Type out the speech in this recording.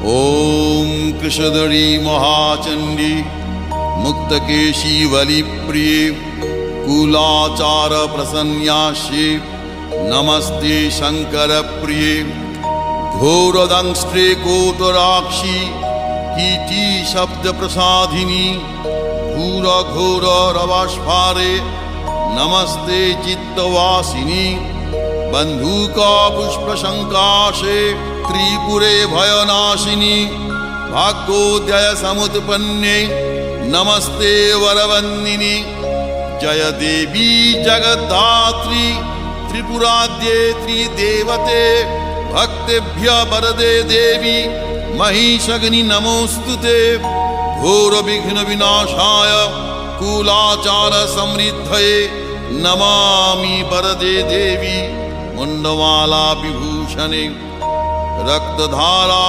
ॐ कृशधरी महाचण्डी मुक्तकेशी वलिप्रिये कुलाचार प्रसन्यास्ये नमस्ते शङ्करप्रिये घोरदंष्ट्रे कोटराक्षी कीटी शब्दप्रसादिनी घोरघोररवस्फारे नमस्ते चित्तवासिनी बन्धुका पुष्पशङ्काशे त्रिपुरे भयनाशिनी भाग्योदय समुत्पन्ने नमस्ते वरवन्दिनी जय देवी जगद्धात्री त्रिपुराद्ये त्रिदेवते भक्तेभ्य वरदे देवी महिषग्नि नमोस्तुते घोर विघ्न विनाशाय कुलाचार समृद्धये नमामि वरदे देवी मुंडमाला विभूषणे रक्तधारा